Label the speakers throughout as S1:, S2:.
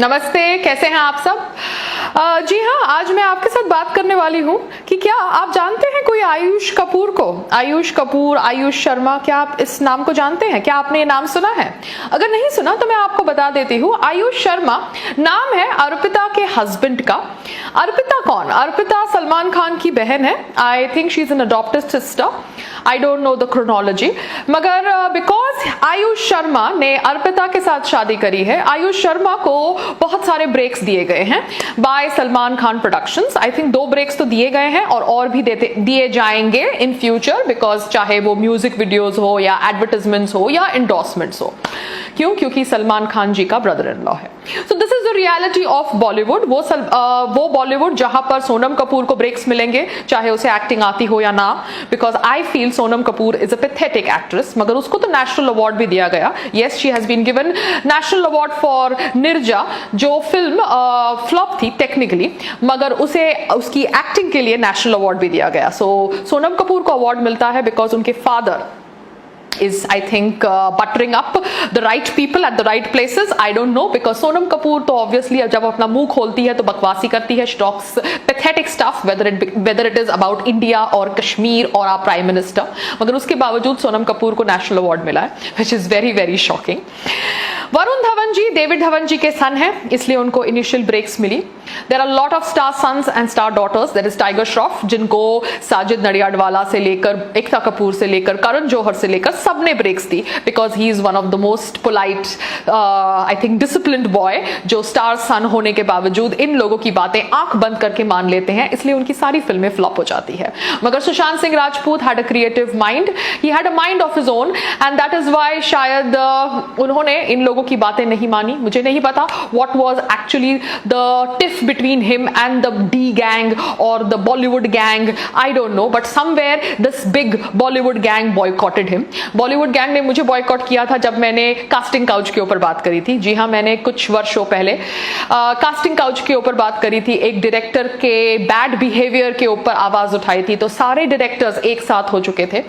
S1: नमस्ते, कैसे हैं आप सब। जी हाँ, आज मैं आपके साथ बात करने वाली हूँ कि क्या आप जानते हैं कोई आयुष कपूर को। आयुष कपूर, आयुष शर्मा, क्या आप इस नाम को जानते हैं? क्या आपने ये नाम सुना है? अगर नहीं सुना तो मैं आपको बता देती हूँ। आयुष शर्मा नाम है अर्पिता के हस्बैंड का। अर्पिता कौन? अर्पिता सलमान खान की बहन है। I think she is an adopted sister, I don't know the chronology, मगर बिकॉज आयुष शर्मा ने अर्पिता के साथ शादी करी है, आयुष शर्मा को बहुत सारे ब्रेक्स दिए गए हैं by Salman Khan productions. I think 2 breaks तो दिए गए हैं और भी दिए जाएंगे इन फ्यूचर, बिकॉज चाहे वो म्यूजिक वीडियोस हो या एडवर्टाइजमेंट्स हो या इंडोर्समेंट्स हो। क्यों? क्योंकि सलमान खान जी का ब्रदर इन लॉ है। So this is the reality of Bollywood. वो बॉलीवुड जहां पर सोनम कपूर को ब्रेक्स मिलेंगे, चाहे उसे एक्टिंग आती हो या ना, because I feel Sonam Kapoor is a pathetic actress. मगर उसको तो नेशनल अवार्ड भी दिया गया। Yes, she has been given national award for Neerja, जो फिल्म फ्लॉप थी टेक्निकली, मगर उसे उसकी एक्टिंग के लिए नेशनल अवार्ड भी दिया गया। सो सोनम कपूर को अवार्ड मिलता है बिकॉज उनके father is I think buttering up the right people at the right places. I don't know, because Sonam Kapoor तो obviously जब अपना मुंह खोलती है तो बकवासी करती है, she talks pathetic stuff, whether it is about India or Kashmir or our Prime Minister, मगर उसके बावजूद सोनम कपूर को नेशनल अवार्ड मिला है, which is very very shocking. Varun Dhawan ji David Dhawan ji के सन हैं, इसलिए उनको इनिशियल ब्रेक्स मिली। There are a lot of star sons and star daughters. There is Tiger Shroff, जिनको साजिद नडियाडवाला से लेकर एकता कपूर से लेकर करण जौहर से लेकर सबने ब्रेक्स दी, because he is one of the most polite, I think disciplined boy, जो स्टार सन होने के बावजूद इन लोगों की बातें आंख बंद करके मान लेते हैं, इसलिए उनकी सारी फिल्में फ्लॉप हो जाती है। मगर Sushant Singh Rajput had a creative mind, he had a mind of his own, and that is why शायद उन्होंने इन लोगों की बातें नहीं मानी। मुझे नहीं पता what was actually the tiff between him and the D gang or the Bollywood gang, I don't know, but somewhere this big Bollywood gang boycotted him. Bollywood gang ने मुझे boycott किया था जब मैंने casting couch के ऊपर बात करी थी। जी हाँ, मैंने कुछ वर्षों पहले casting couch के ऊपर बात करी थी, एक डायरेक्टर के bad behavior के ऊपर आवाज उठाई थी, तो सारे डायरेक्टर्स एक साथ हो चुके थे,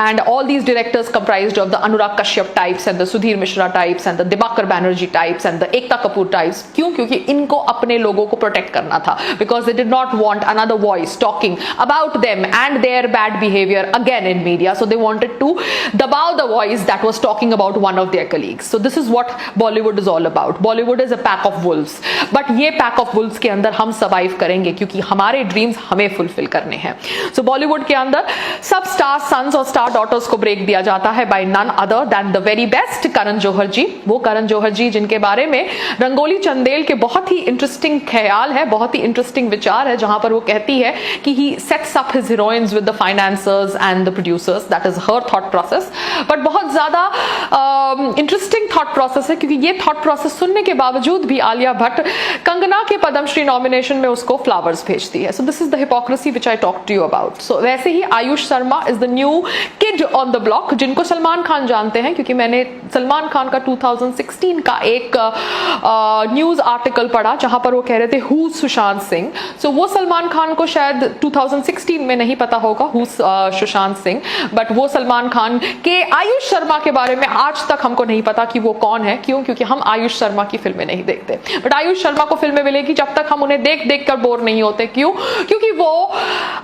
S1: and all these directors comprised of the Anurag Kashyap types and the Sudhir Mishra types and the Dibakar Banerjee types and the Ekta Kapoor types। क्यों? क्योंकि इनको अपने लोगों को प्रोटेक्ट करना था, because they did not want another voice talking about them and their bad behavior again in media, so they wanted to dabao the voice that was talking about one of their colleagues. So this is what Bollywood is all about. Bollywood is a pack of wolves, but ये pack of wolves के अंदर हम survive करेंगे क्योंकि हमारे dreams हमें fulfill करने हैं। So Bollywood के अंदर सब star sons और star daughters को break दिया जाता है by none other than the very best Karan Johar जी। वो करण जौहर जी जिनके बारे में रंगोली चंदेल के बहुत ही इंटरेस्टिंग ख्याल है, बहुत ही इंटरेस्टिंग विचार है, जहां पर वो कहती है कि he sets up his heroines with the financiers and the producers, that is her thought process. But बहुत ज्यादा इंटरेस्टिंग थॉट प्रोसेस है, क्योंकि ये थॉट प्रोसेस सुनने के बावजूद भी आलिया भट्ट कंगना के पद्मश्री नॉमिनेशन में उसको फ्लावर्स भेजती है। So this is the hypocrisy which I talk to you about. So वैसे ही Ayush Sharma is the new kid on the block, जिनको सलमान खान जानते हैं, क्योंकि मैंने सलमान खान का 2016 का एक न्यूज आर्टिकल पढ़ा जहां पर वो कह रहे थे हु सुशांत सिंह। सो वो सलमान खान को शायद 2016 में नहीं पता होगा हु सुशांत सिंह, बट वो सलमान खान के आयुष शर्मा के बारे में आज तक हमको नहीं पता कि वो कौन है। क्यों? क्योंकि हम आयुष शर्मा की फिल्में नहीं देखते, बट आयुष शर्मा को फिल्में मिलेगी जब तक हम उन्हें देख देख कर बोर नहीं होते। क्यों? क्योंकि वो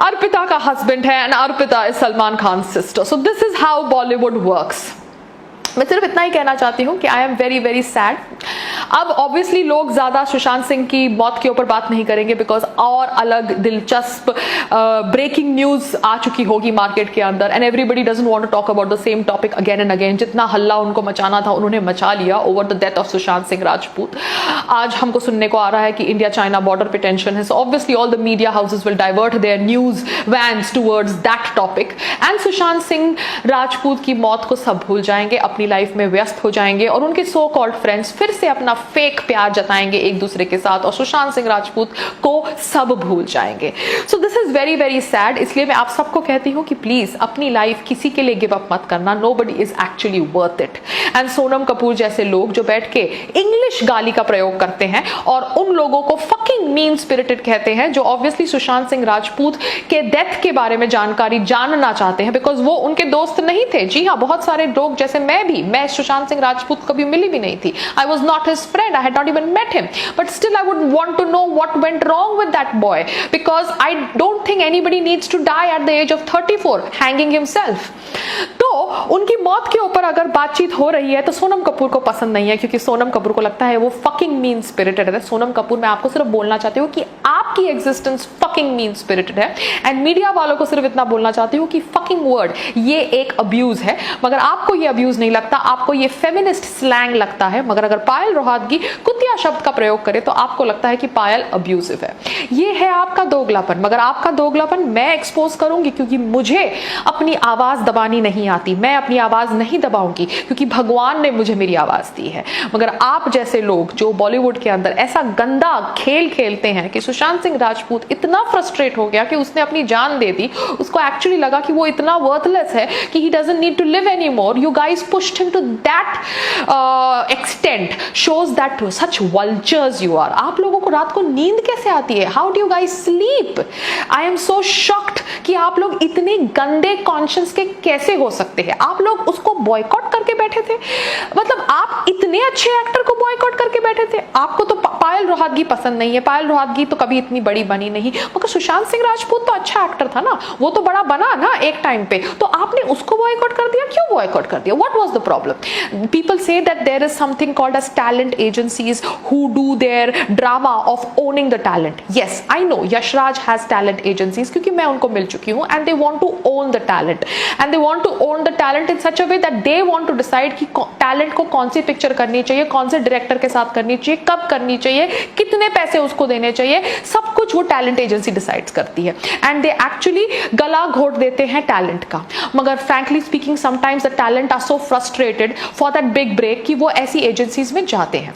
S1: अर्पिता का हस्बैंड है and Arpita is Salman Khan sister. So this is how Bollywood works. मैं सिर्फ इतना ही कहना चाहती हूँ कि I am very very sad. अब ऑब्वियसली लोग ज्यादा सुशांत सिंह की मौत के ऊपर बात नहीं करेंगे, बिकॉज और अलग दिलचस्प ब्रेकिंग न्यूज आ चुकी होगी मार्केट के अंदर, and everybody doesn't want to talk about the same topic again and again. जितना हल्ला उनको मचाना था उन्होंने मचा लिया over the death of Sushant Singh Rajput. आज हमको सुनने को आ रहा है कि इंडिया चाइना बॉर्डर पे टेंशन है, so obviously all the media houses will divert their news vans towards that topic, and Sushant Singh Rajput की मौत को सब भूल जाएंगे, अपनी लाइफ में व्यस्त हो जाएंगे, और उनके सो कॉल्ड फ्रेंड्स फिर से अपना फेक प्यार जताएंगे एक दूसरे के साथ, और सुशांत सिंह राजपूत को सब भूल जाएंगे। सो this is very very sad. इसलिए मैं आप सबको कहती हूँ कि प्लीज अपनी लाइफ किसी के लिए गिव अप मत करना। Nobody is actually worth it. And Sonam Kapoor जैसे लोग जो बैठ के इंग्लिश गाली का प्रयोग करते हैं और उन लोगों को फकिंग मीन स्पिरिटेड कहते हैं, जो ऑब्वियसली सुशांत सिंह राजपूत के डेथ के बारे में जानकारी जानना चाहते हैं, बिकॉज वो उनके दोस्त नहीं थे। जी हाँ, बहुत सारे लोग जैसे मैं सुशांत सिंह राजपूत कभी मिली भी नहीं थी। I was not his friend, I had not even met him, but still I would want to know what went wrong with that boy, because I don't think anybody needs to die at the age of 34 hanging himself. तो उनकी मौत के ऊपर अगर बातचीत हो रही है तो सोनम कपूर को पसंद नहीं है, क्योंकि सोनम कपूर को लगता है वो फकिंग मीन स्पिरिटेड है। सोनम कपूर, मैं आपको सिर्फ बोलना चाहती हूँ कि आपकी एग्जिस्टेंस फकिंग मीन स्पिरिटेड है, एंड मीडिया वालों को सिर्फ इतना बोलना चाहती हूँ कि फकिंग वर्ड ये एक अब्यूज है। मगर आपको ये अब्यूज नहीं लगता, आपको ये फेमिनिस्ट स्लैंग लगता है। मगर अगर पायल रोहतगी कुतिया शब्द का प्रयोग करे तो आपको लगता है कि पायल अब्यूजिव है। ये है आपका दोगलापन। मगर आपका दोगलापन मैं एक्सपोज करूंगी, क्योंकि मुझे अपनी आवाज दबानी नहीं आती। मैं अपनी आवाज नहीं दबाऊंगी क्योंकि भगवान ने मुझे मेरी आवाज दी है। मगर आप जैसे लोग जो बॉलीवुड के अंदर ऐसा गंदा खेल खेलते हैं कि सुशांत सिंह राजपूत इतना फ्रस्ट्रेट हो गया कि उसने अपनी जान दे दी, उसको एक्चुअली लगा कि वो इतना वर्थलेस है कि he doesn't need to live anymore, you guys pushed him to that extent, shows that such vultures you are. आप लोगों को रात को नींद कैसे आती है? How do you guys sleep? I am so shocked कि आप लोग इतने गंदे कॉन्शियस के कैसे हो सकते हैं। आप लोग उसको बॉयकॉट करके बैठे थे, मतलब आप इतने अच्छे एक्टर को बॉयकॉट करके बैठे थे। आपको तो पायल रोहतगी पसंद नहीं है, पायल रोहतगी तो कभी इतनी बड़ी बनी नहीं, मगर सुशांत सिंह राजपूत तो अच्छा एक्टर था ना, वो तो बड़ा बना ना एक टाइम पे, तो आपने उसको बॉयकॉट कर दिया। क्यों बॉयकॉट कर दिया? What was the problem? People say that there is something called as talent agencies who do their drama of owning the talent. Yes, I know Yashraj has talent agencies, क्योंकि मैं उनको मिल चुकी हूं, and they want to own the talent, and they want to own the talent in such a way that they want to decide कि talent को कौन सी picture करनी चाहिए, कौन से डायरेक्टर के साथ करनी चाहिए, कब करनी चाहिए, कितने पैसे उसको देने चाहिए, सब कुछ वो टैलेंट एजेंसी डिसाइड्स करती है, एंड दे एक्चुअली गला घोट देते हैं टैलेंट का। मगर frankly speaking sometimes the talent are so frustrated for that big break कि वो ऐसी एजेंसीज में जाते हैं।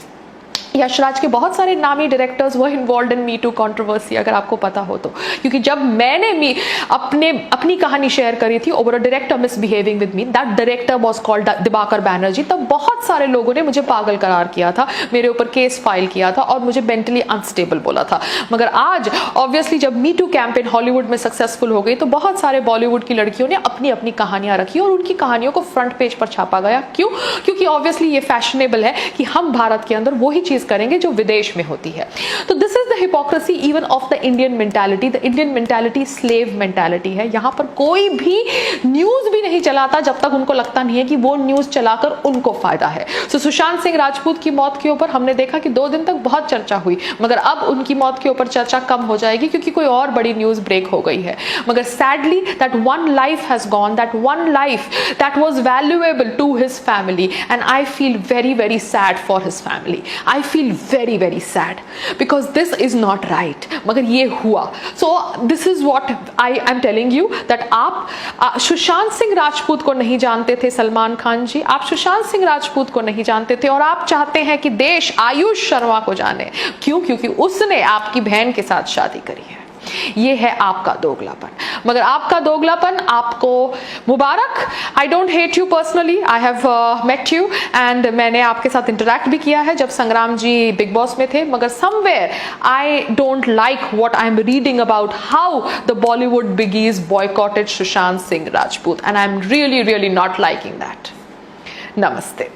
S1: यशराज के बहुत सारे नामी डायरेक्टर्स वो involve in me too controversy, अगर आपको पता हो तो, क्योंकि जब मैंने अपनी कहानी शेयर करी थी over a director misbehaving with me, that director was called Diwakar Banerjee, तब बहुत सारे लोगों ने मुझे पागल करार किया था, मेरे ऊपर केस फाइल किया था और मुझे मेंटली अनस्टेबल बोला था। मगर आज ऑब्वियसली जब मी टू कैंपेन हॉलीवुड में सक्सेसफुल हो गई तो बहुत सारे बॉलीवुड की लड़कियों ने अपनी अपनी कहानियां रखी और उनकी कहानियों को फ्रंट पेज पर छापा गया। क्यों? क्योंकि ऑब्वियसली ये फैशनेबल है कि हम भारत के अंदर वही चीज करेंगे जो विदेश में होती है। तो this is the hypocrisy even of the Indian mentality. The Indian mentality slave mentality है। यहां पर कोई भी न्यूज भी नहीं चलाता जब तक उनको लगता नहीं है कि वो न्यूज चलाकर उनको फायदा है। सो सुशांत सिंह राजपूत की मौत के ऊपर हमने देखा कि 2 दिन तक बहुत चर्चा हुई, मगर अब उनकी मौत के ऊपर चर्चा कम हो जाएगी क्योंकि कोई और बड़ी न्यूज ब्रेक हो गई है। मगर sadly that one life has gone, that one life that was valuable to his family, and I feel very very sad for his family. I feel very very sad because this is not right, मगर ये हुआ। So this is what I am telling you that आप सुशांत सिंह राजपूत को नहीं जानते थे सलमान खान जी, आप सुशांत सिंह राजपूत को नहीं जानते थे और आप चाहते हैं कि देश आयुष शर्मा को जाने। क्यों? क्योंकि उसने आपकी बहन के साथ शादी करी है। ये है आपका दोगलापन। मगर आपका दोगलापन आपको मुबारक। I don't hate you personally, I have met you and मैंने आपके साथ इंटरैक्ट भी किया है जब संग्राम जी बिग बॉस में थे, मगर somewhere I don't like what I am reading about how the Bollywood बिगीज boycotted Sushant Singh Rajput, and I am really really not liking that. नमस्ते।